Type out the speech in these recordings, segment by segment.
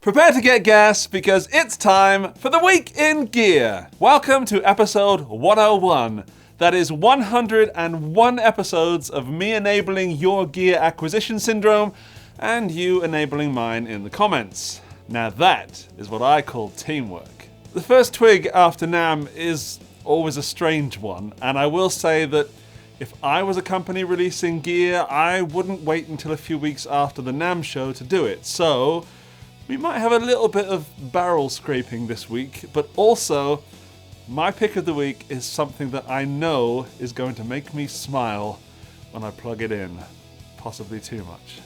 Prepare to get gas because it's time for the Week in Gear. Welcome to episode 101. That is 101 episodes of me enabling your gear acquisition syndrome and you enabling mine in the comments. Now that is what I call teamwork. The first twig after NAMM is always a strange one, and I will say that if I was a company releasing gear, I wouldn't wait until a few weeks after the NAMM show to do it. So we might have a little bit of barrel scraping this week, but also my pick of the week is something that I know is going to make me smile when I plug it in. Possibly too much.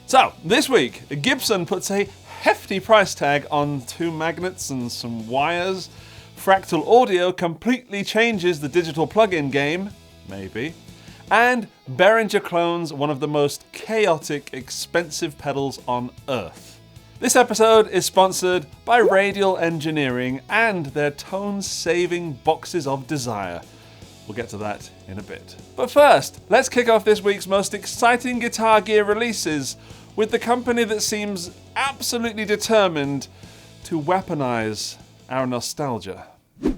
So, this week, Gibson puts a hefty price tag on 2 magnets and some wires. Fractal Audio completely changes the digital plug-in game, maybe. And Behringer clones one of the most chaotic, expensive pedals on Earth. This episode is sponsored by Radial Engineering and their tone-saving boxes of desire. We'll get to that in a bit. But first, let's kick off this week's most exciting guitar gear releases with the company that seems absolutely determined to weaponize our nostalgia.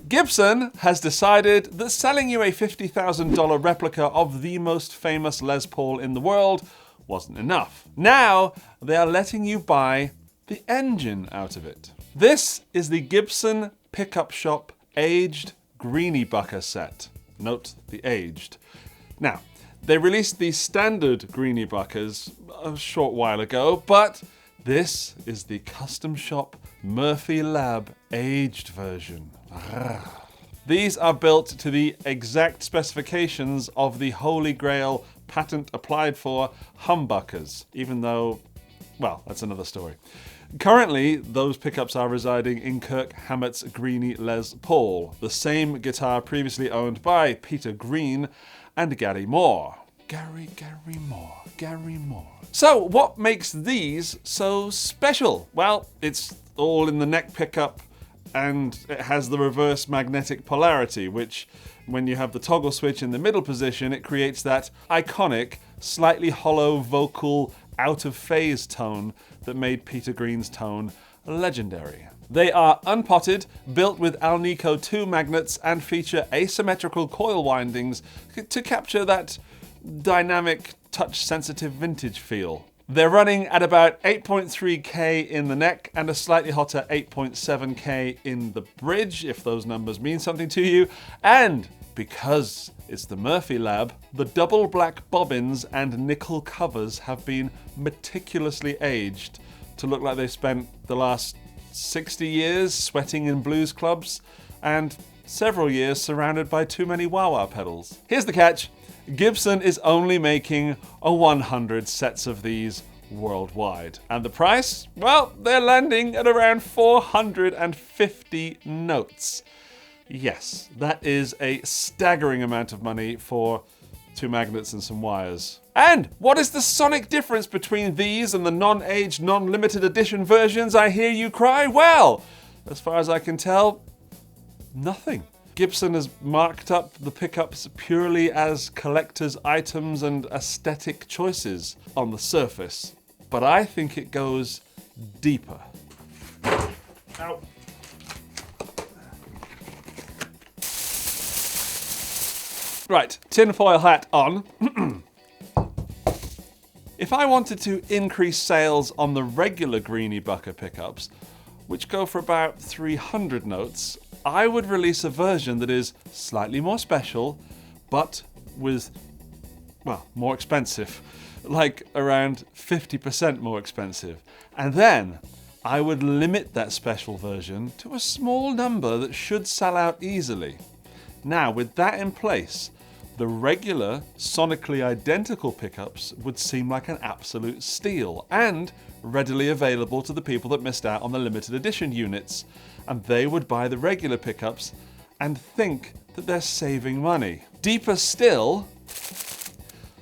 Gibson has decided that selling you a $50,000 replica of the most famous Les Paul in the world wasn't enough. Now they are letting you buy the engine out of it. This is the Gibson Pickup Shop Aged Greenybucker set. Note the aged. Now, they released the standard Greenybuckers a short while ago, but this is the custom shop Murphy Lab aged version. These are built to the exact specifications of the Holy Grail patent applied for humbuckers, even though, well, that's another story. Currently, those pickups are residing in Kirk Hammett's Greeny Les Paul, the same guitar previously owned by Peter Green and Gary Moore. Gary Moore. So, what makes these so special? Well, it's all in the neck pickup, and it has the reverse magnetic polarity, which, when you have the toggle switch in the middle position, it creates that iconic, slightly hollow vocal out-of-phase tone that made Peter Green's tone legendary. They are unpotted, built with Alnico 2 magnets, and feature asymmetrical coil windings to capture that dynamic, touch-sensitive vintage feel. They're running at about 8.3K in the neck and a slightly hotter 8.7K in the bridge, if those numbers mean something to you. And because it's the Murphy Lab, the double black bobbins and nickel covers have been meticulously aged to look like they spent the last 60 years sweating in blues clubs and several years surrounded by too many wah-wah pedals. Here's the catch. Gibson is only making 100 sets of these worldwide. And the price? Well, they're landing at around 450 notes. Yes, that is a staggering amount of money for 2 magnets and some wires. And what is the sonic difference between these and the non-aged, non-limited edition versions, I hear you cry? Well, as far as I can tell, nothing. Gibson has marked up the pickups purely as collector's items and aesthetic choices on the surface, but I think it goes deeper. Ow. Right, tinfoil hat on. If I wanted to increase sales on the regular Greenybucker pickups, which go for about 300 notes, I would release a version that is slightly more special, but with, well, more expensive, like around 50% more expensive. And then I would limit that special version to a small number that should sell out easily. Now, with that in place, the regular, sonically identical pickups would seem like an absolute steal and readily available to the people that missed out on the limited edition units. And they would buy the regular pickups and think that they're saving money. Deeper still,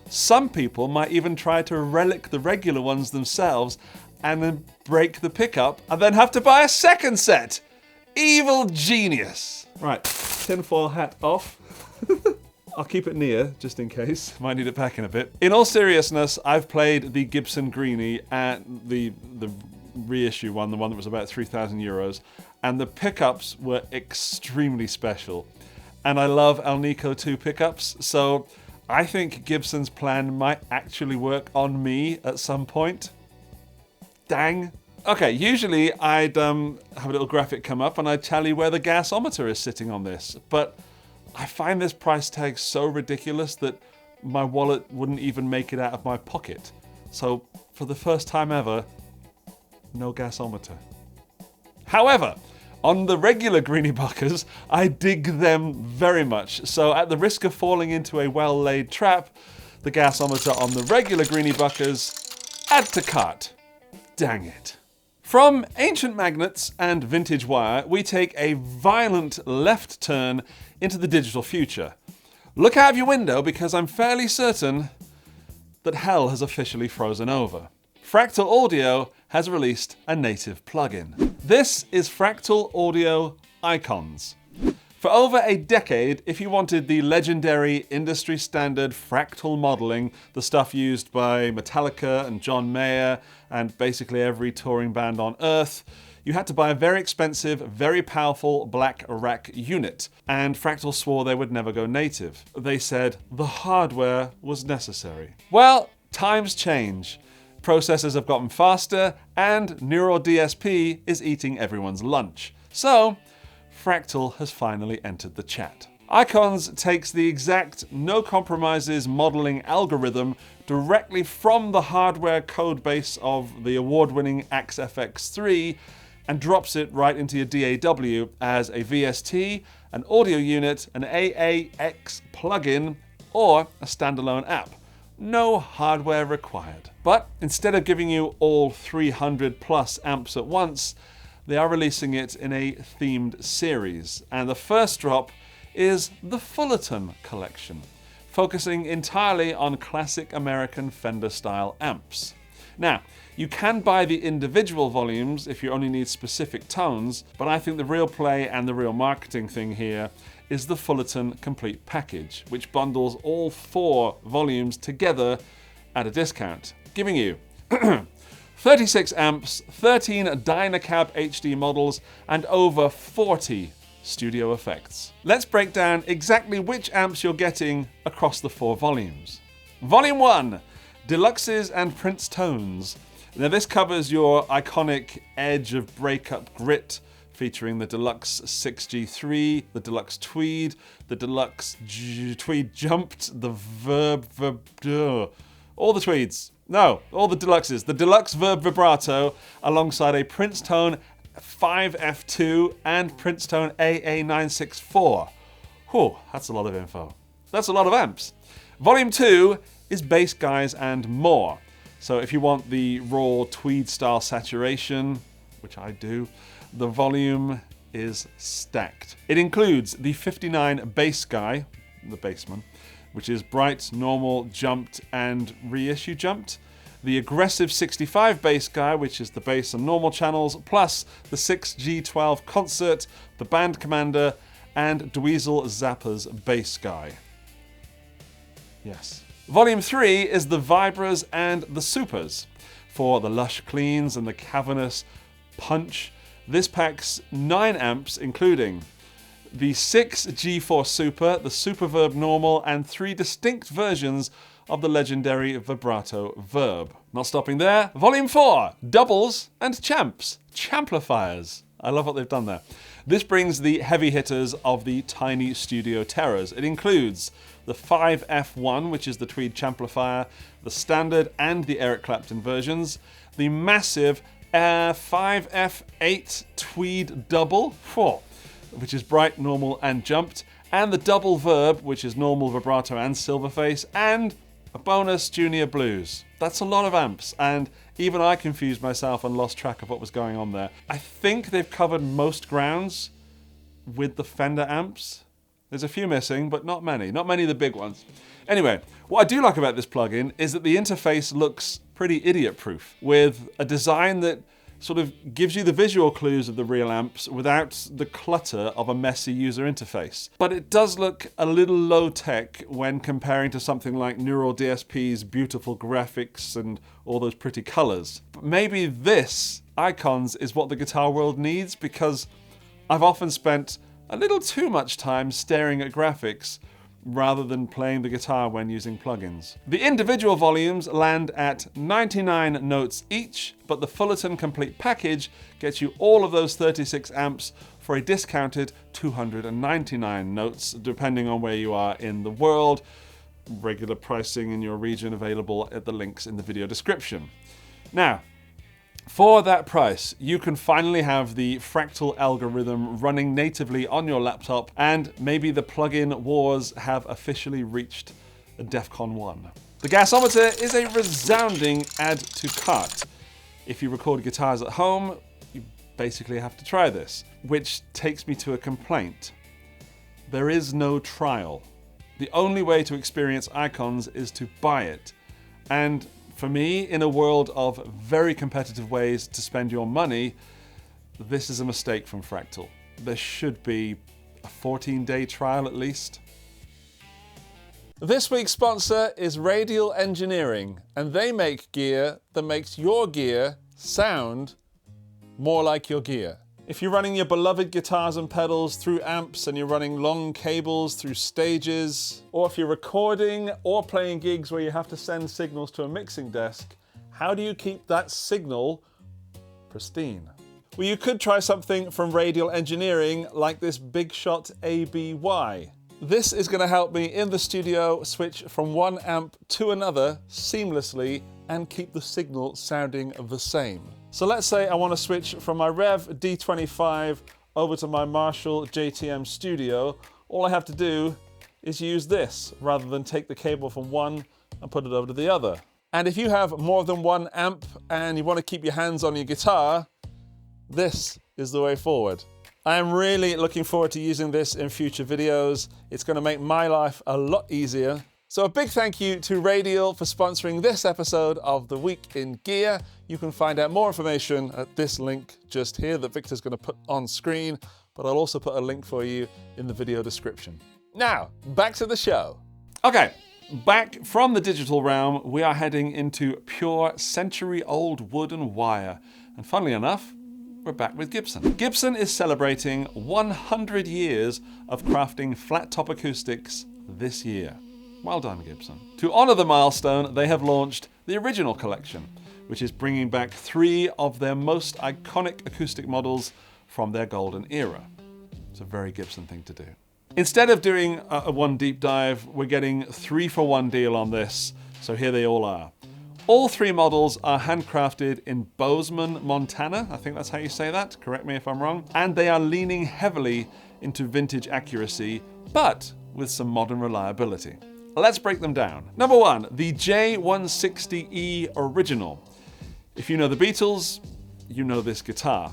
some people might even try to relic the regular ones themselves and then break the pickup and then have to buy a second set. Evil genius. Right, tinfoil hat off. I'll keep it near, just in case. Might need it back in a bit. In all seriousness, I've played the Gibson Greeny and the reissue one, the one that was about 3,000 euros, and the pickups were extremely special. And I love Alnico 2 pickups, so I think Gibson's plan might actually work on me at some point. Dang. Okay, usually I'd have a little graphic come up and I'd tell you where the gasometer is sitting on this, but I find this price tag so ridiculous that my wallet wouldn't even make it out of my pocket. So, for the first time ever, no gasometer. However, on the regular Greenybuckers, I dig them very much. So at the risk of falling into a well-laid trap, the gasometer on the regular Greenybuckers, add to cart. Dang it. From ancient magnets and vintage wire, we take a violent left turn into the digital future. Look out of your window because I'm fairly certain that hell has officially frozen over. Fractal Audio has released a native plugin. This is Fractal Audio Icons. For over a decade, if you wanted the legendary industry standard fractal modeling, the stuff used by Metallica and John Mayer and basically every touring band on earth, you had to buy a very expensive, very powerful black rack unit. And Fractal swore they would never go native. They said the hardware was necessary. Well, times change. Processors have gotten faster, and Neural DSP is eating everyone's lunch. So, Fractal has finally entered the chat. Icons takes the exact no compromises modeling algorithm directly from the hardware codebase of the award-winning AXFX3 and drops it right into your DAW as a VST, an audio unit, an AAX plugin, or a standalone app. No hardware required. But instead of giving you all 300 plus amps at once, they are releasing it in a themed series. And the first drop is the Fullerton collection, focusing entirely on classic American Fender style amps. Now, you can buy the individual volumes if you only need specific tones, but I think the real play and the real marketing thing here is the Fullerton Complete Package, which bundles all 4 volumes together at a discount, giving you 36 amps, 13 Dynacab HD models, and over 40 studio effects. Let's break down exactly which amps you're getting across the 4 volumes. Volume 1, Deluxes and Prince Tones. Now this covers your iconic Edge of Breakup Grit, featuring the Deluxe 6G3, the Deluxe Tweed, the Deluxe Tweed Jumped, the all the Tweeds. No, all the Deluxes. The Deluxe Verb Vibrato alongside a Princeton 5F2 and Princeton AA964. Whew, that's a lot of info. That's a lot of amps. Volume 2 is Bass Guys and More. So if you want the raw Tweed style saturation, which I do, the volume is stacked. It includes the 59 Bass Guy, the Bassman, which is bright, normal, jumped, and reissue jumped. The aggressive 65 Bass Guy, which is the bass and normal channels, plus the 6G12 Concert, the Band Commander, and Dweezil Zappa's Bass Guy. Yes. Volume 3 is the Vibras and the Supers. For the lush cleans and the cavernous punch, this packs 9 amps, including the 6 G4 Super, the Superverb Normal, and 3 distinct versions of the legendary Vibrato Verb. Not stopping there, Volume 4, Doubles and Champs, Champlifiers. I love what they've done there. This brings the heavy hitters of the tiny studio terrors. It includes the 5F1, which is the Tweed Champlifier, the standard and the Eric Clapton versions, the massive 5F8 Tweed Double, which is bright, normal, and jumped, and the Double Verb, which is normal, vibrato, and silverface, and a bonus Junior Blues. That's a lot of amps, and even I confused myself and lost track of what was going on there. I think they've covered most grounds with the Fender amps. There's a few missing, but not many. Not many of the big ones. Anyway, what I do like about this plugin is that the interface looks pretty idiot-proof, with a design that sort of gives you the visual clues of the real amps without the clutter of a messy user interface. But it does look a little low-tech when comparing to something like Neural DSP's beautiful graphics and all those pretty colors. But maybe this, Icons, is what the guitar world needs, because I've often spent a little too much time staring at graphics rather than playing the guitar when using plugins. The individual volumes land at 99 notes each, but the Fullerton complete package gets you all of those 36 amps for a discounted 299 notes, depending on where you are in the world. Regular pricing in your region available at the links in the video description. Now, for that price, you can finally have the Fractal algorithm running natively on your laptop, and maybe the plugin wars have officially reached DEFCON 1. The Gasometer is a resounding add to cart. If you record guitars at home, you basically have to try this, which takes me to a complaint. There is no trial. The only way to experience Icons is to buy it, and for me, in a world of very competitive ways to spend your money, this is a mistake from Fractal. There should be a 14-day trial at least. This week's sponsor is Radial Engineering, and they make gear that makes your gear sound more like your gear. If you're running your beloved guitars and pedals through amps and you're running long cables through stages, or if you're recording or playing gigs where you have to send signals to a mixing desk, how do you keep that signal pristine? Well, you could try something from Radial Engineering like this Big Shot ABY. This is going to help me in the studio switch from one amp to another seamlessly and keep the signal sounding the same. So let's say I want to switch from my Rev D25 over to my Marshall JTM Studio. All I have to do is use this rather than take the cable from one and put it over to the other. And if you have more than one amp and you want to keep your hands on your guitar, this is the way forward. I am really looking forward to using this in future videos. It's going to make my life a lot easier. So a big thank you to Radial for sponsoring this episode of The Week in Gear. You can find out more information at this link just here that Victor's going to put on screen, but I'll also put a link for you in the video description. Now, back to the show. Okay, back from the digital realm, we are heading into pure century-old wood and wire. And funnily enough, we're back with Gibson. Gibson is celebrating 100 years of crafting flat-top acoustics this year. Well done, Gibson. To honor the milestone, they have launched the original collection, which is bringing back 3 of their most iconic acoustic models from their golden era. It's a very Gibson thing to do. Instead of doing a one deep dive, we're getting 3-for-1 deal on this, so here they all are. All 3 models are handcrafted in Bozeman, Montana. I think that's how you say that, correct me if I'm wrong. And they are leaning heavily into vintage accuracy, but with some modern reliability. Let's break them down. Number 1, the J160E Original. If you know the Beatles, you know this guitar.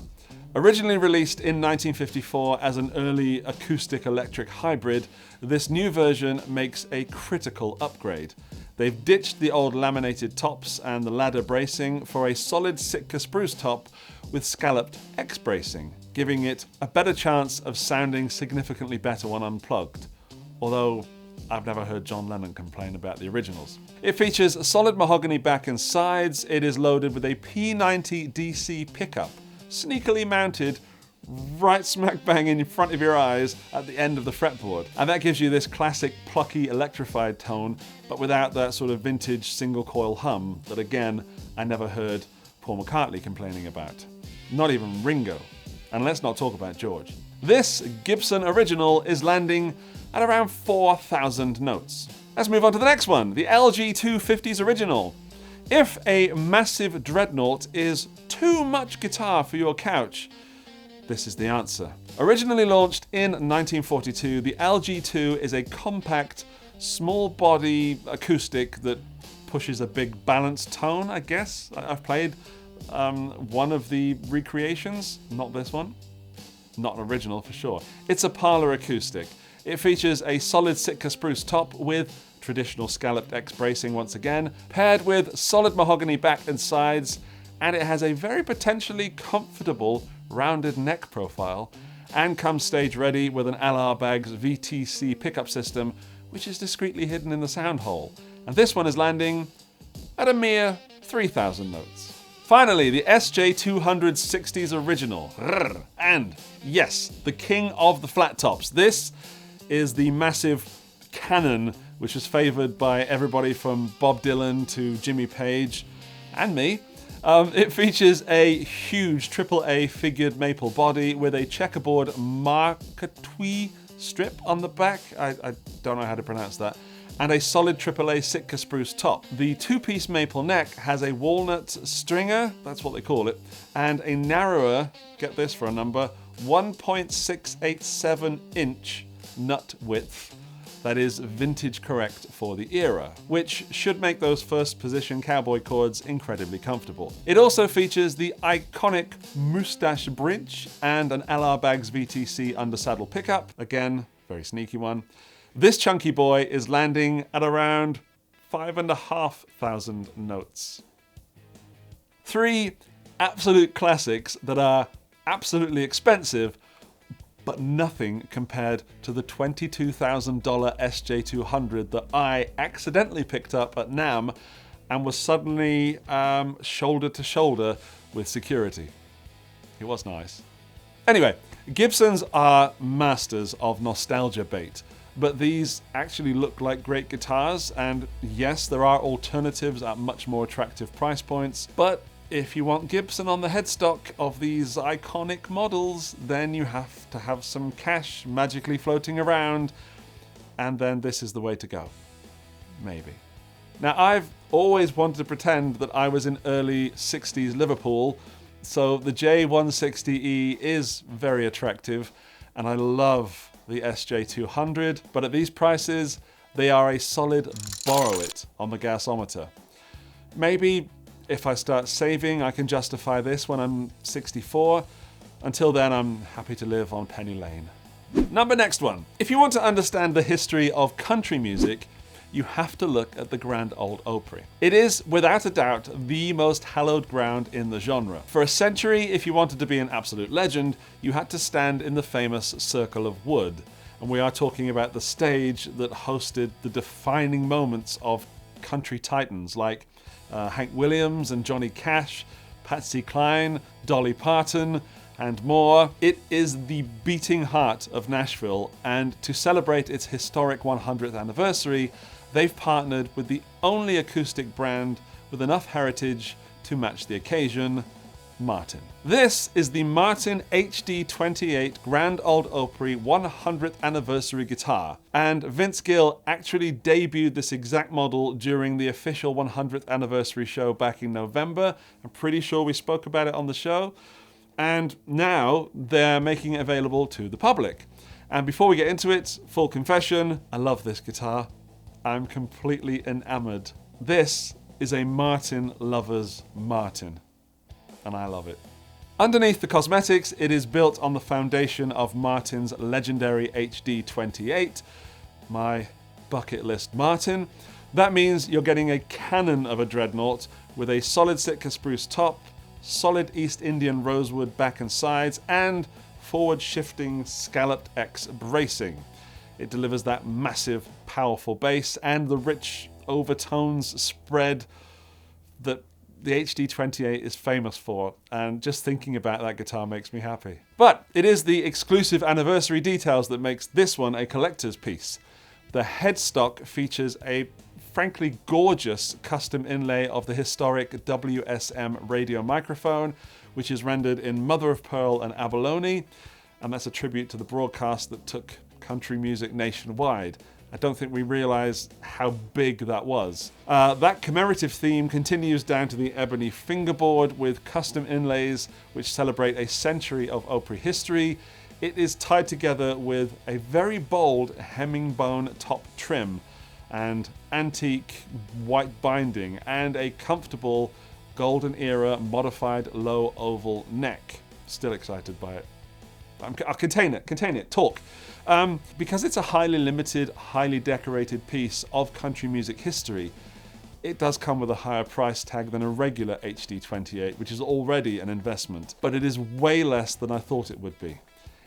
Originally released in 1954 as an early acoustic electric hybrid, this new version makes a critical upgrade. They've ditched the old laminated tops and the ladder bracing for a solid Sitka spruce top with scalloped X bracing, giving it a better chance of sounding significantly better when unplugged. Although I've never heard John Lennon complain about the originals. It features a solid mahogany back and sides. It is loaded with a P90 DC pickup, sneakily mounted right smack bang in front of your eyes at the end of the fretboard. And that gives you this classic plucky electrified tone, but without that sort of vintage single coil hum that, again, I never heard Paul McCartney complaining about. Not even Ringo. And let's not talk about George. This Gibson original is landing at around 4,000 notes. Let's move on to the next one, the LG 250s original. If a massive dreadnought is too much guitar for your couch, this is the answer. Originally launched in 1942, the LG2 is a compact, small body acoustic that pushes a big balanced tone, I guess. I've played one of the recreations, not this one. Not an original for sure. It's a parlor acoustic. It features a solid Sitka spruce top with traditional scalloped X bracing once again, paired with solid mahogany back and sides and it has a very potentially comfortable rounded neck profile, and comes stage ready with an LR Baggs VTC pickup system, which is discreetly hidden in the sound hole. And this one is landing at a mere 3,000 notes. Finally, the SJ260's original. And yes, the king of the flat tops. This is the massive cannon, which was favoured by everybody from Bob Dylan to Jimmy Page and me. It features a huge AAA figured maple body with a checkerboard marquetry strip on the back. I don't know how to pronounce that. And a solid AAA Sitka spruce top. The two-piece maple neck has a walnut stringer, that's what they call it, and a narrower, get this for a number, 1.687 inch nut width. That is vintage correct for the era, which should make those first position cowboy chords incredibly comfortable. It also features the iconic moustache bridge and an LR Baggs VTC undersaddle pickup. Again, very sneaky one. This chunky boy is landing at around 5,500 notes. 3 absolute classics that are absolutely expensive, but nothing compared to the $22,000 SJ200 that I accidentally picked up at NAMM and was suddenly shoulder to shoulder with security. It was nice. Anyway, Gibsons are masters of nostalgia bait, but these actually look like great guitars, and yes, there are alternatives at much more attractive price points, but if you want Gibson on the headstock of these iconic models, then you have to have some cash magically floating around, and then this is the way to go. Maybe. Now, I've always wanted to pretend that I was in early 60s Liverpool, so the J160E is very attractive, and I love the SJ200, but at these prices, they are a solid borrow it on the gasometer. Maybe if I start saving, I can justify this when I'm 64. Until then, I'm happy to live on Penny Lane. Next one. If you want to understand the history of country music, you have to look at the grand old Opry. It is, without a doubt, the most hallowed ground in the genre. For a century, if you wanted to be an absolute legend, you had to stand in the famous Circle of Wood. And we are talking about the stage that hosted the defining moments of country titans like Hank Williams and Johnny Cash, Patsy Cline, Dolly Parton, and more. It is the beating heart of Nashville, and to celebrate its historic 100th anniversary, they've partnered with the only acoustic brand with enough heritage to match the occasion, Martin. This is the Martin HD28 Grand Old Opry 100th anniversary guitar, and Vince Gill actually debuted this exact model during the official 100th anniversary show back in November. I'm pretty sure we spoke about it on the show, and now they're making it available to the public. And before we get into it, full confession, I love this guitar. I'm completely enamored. This is a Martin lover's Martin, and I love it. Underneath the cosmetics, it is built on the foundation of Martin's legendary HD28, my bucket list Martin. That means you're getting a cannon of a dreadnought with a solid Sitka spruce top, solid East Indian rosewood back and sides, and forward-shifting scalloped X bracing. It delivers that massive, powerful bass and the rich overtones spread that the HD28 is famous for, and just thinking about that guitar makes me happy. But it is the exclusive anniversary details that makes this one a collector's piece. The headstock features a frankly gorgeous custom inlay of the historic WSM radio microphone, which is rendered in mother of pearl and abalone, and that's a tribute to the broadcast that took country music nationwide. I don't think we realise how big that was. That commemorative theme continues down to the ebony fingerboard with custom inlays which celebrate a century of Opry history. It is tied together with a very bold hemmingbone top trim and antique white binding and a comfortable golden era modified low oval neck. Still excited by it. I'll contain it, talk. Because it's a highly limited, highly decorated piece of country music history, it does come with a higher price tag than a regular HD28, which is already an investment, but it is way less than I thought it would be.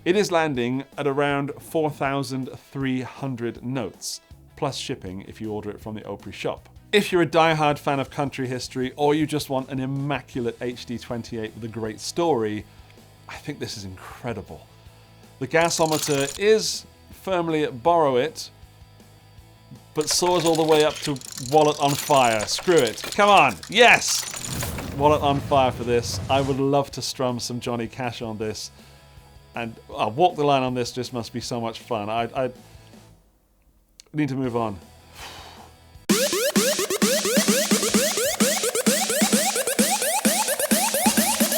It is landing at around 4,300 notes, plus shipping if you order it from the Opry shop. If you're a die-hard fan of country history, or you just want an immaculate HD28 with a great story, I think this is incredible. The gasometer is firmly at borrow it, but soars all the way up to wallet on fire. Screw it. Come on. Yes! Wallet on fire for this. I would love to strum some Johnny Cash on this. And Walk the Line on this just must be so much fun. I need to move on.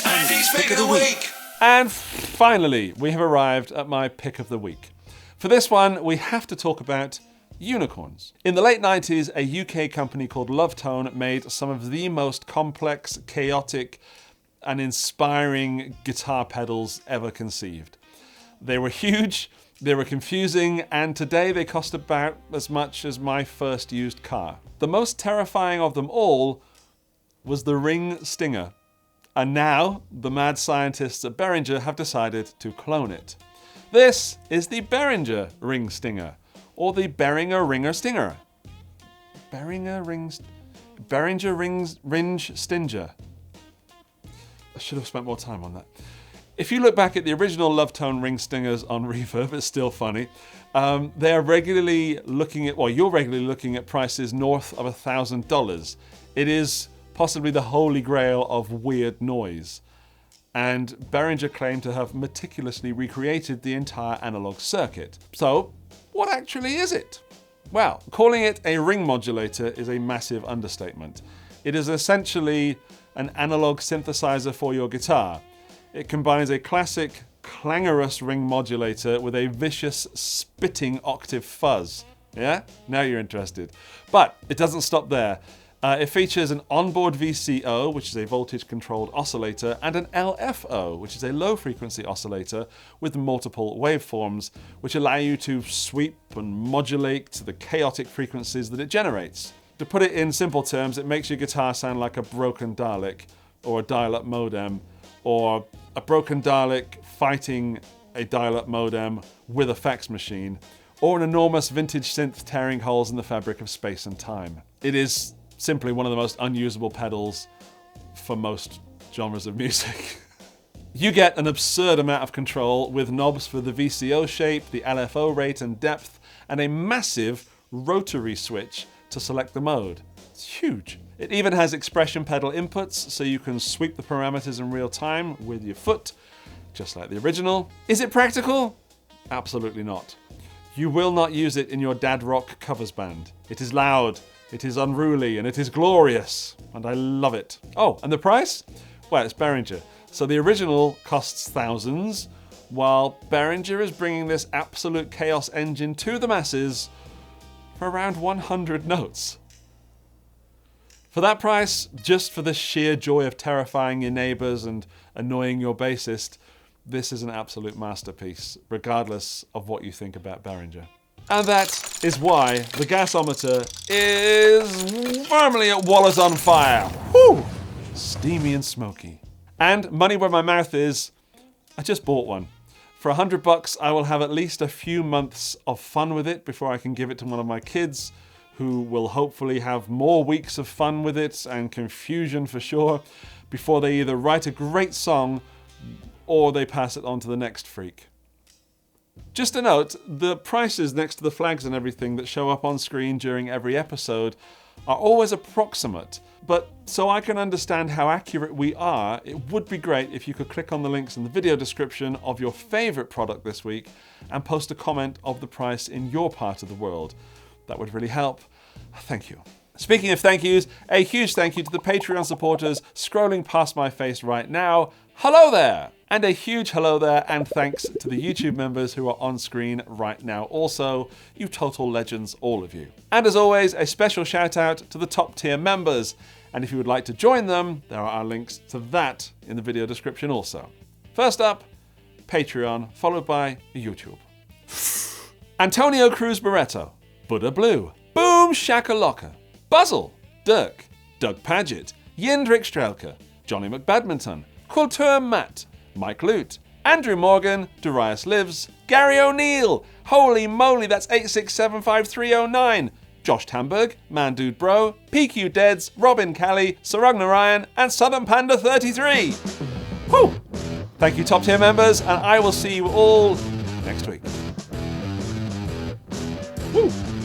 Andy's Pick of the Week. And finally, we have arrived at my pick of the week. For this one, we have to talk about unicorns. In the late 90s, a UK company called Lovetone made some of the most complex, chaotic, and inspiring guitar pedals ever conceived. They were huge, they were confusing, and today they cost about as much as my first used car. The most terrifying of them all was the Ring Stinger. And now, the mad scientists at Behringer have decided to clone it. This is the Behringer Ring Stinger, or the Behringer Ringer Stinger. Behringer Ringe Stinger. I should have spent more time on that. If you look back at the original Lovetone Ring Stingers on Reverb, it's still funny. They are regularly looking at, well, you're regularly looking at prices north of $1,000. It is possibly the holy grail of weird noise. And Behringer claimed to have meticulously recreated the entire analog circuit. So, what actually is it? Well, calling it a ring modulator is a massive understatement. It is essentially an analog synthesizer for your guitar. It combines a classic clangorous ring modulator with a vicious spitting octave fuzz. Yeah? Now you're interested. But it doesn't stop there. It features an onboard VCO, which is a voltage-controlled oscillator, and an LFO, which is a low-frequency oscillator with multiple waveforms, which allow you to sweep and modulate to the chaotic frequencies that it generates. To put it in simple terms, it makes your guitar sound like a broken Dalek, or a dial-up modem, or a broken Dalek fighting a dial-up modem with a fax machine, or an enormous vintage synth tearing holes in the fabric of space and time. It is simply one of the most unusable pedals for most genres of music. You get an absurd amount of control with knobs for the VCO shape, the LFO rate and depth, and a massive rotary switch to select the mode. It's huge. It even has expression pedal inputs, so you can sweep the parameters in real time with your foot, just like the original. Is it practical? Absolutely not. You will not use it in your dad rock covers band. It is loud, it is unruly, and it is glorious, and I love it. Oh, and the price? Well, it's Behringer. So the original costs thousands, while Behringer is bringing this absolute chaos engine to the masses for around 100 notes. For that price, just for the sheer joy of terrifying your neighbors and annoying your bassist, this is an absolute masterpiece, regardless of what you think about Behringer. And that is why the gasometer is firmly at wallet on fire. Whew! Steamy and smoky. And money where my mouth is, I just bought one. For $100, I will have at least a few months of fun with it before I can give it to one of my kids, who will hopefully have more weeks of fun with it and confusion for sure, before they either write a great song or they pass it on to the next freak. Just a note, the prices next to the flags and everything that show up on screen during every episode are always approximate, but so I can understand how accurate we are, it would be great if you could click on the links in the video description of your favourite product this week and post a comment of the price in your part of the world. That would really help. Thank you. Speaking of thank yous, a huge thank you to the Patreon supporters scrolling past my face right now. Hello there! And a huge hello there and thanks to the YouTube members who are on screen right now also. You total legends, all of you. And as always, a special shout out to the top tier members. And if you would like to join them, there are links to that in the video description also. First up, Patreon, followed by YouTube. Antonio Cruz Barreto, Buddha Blue, Boom Shakalaka, Buzzle, Dirk, Doug Paget, Jindrik Strelka, Johnny McBadminton, Kultur Matt, Mike Lute, Andrew Morgan, Darius Lives, Gary O'Neill, holy moly, that's 8675309, Josh Tamberg, Man Dude Bro, PQ Deads, Robin Callie, Sarang Narayan, and Southern Panda 33. Whew! Thank you, top tier members, and I will see you all next week. Woo!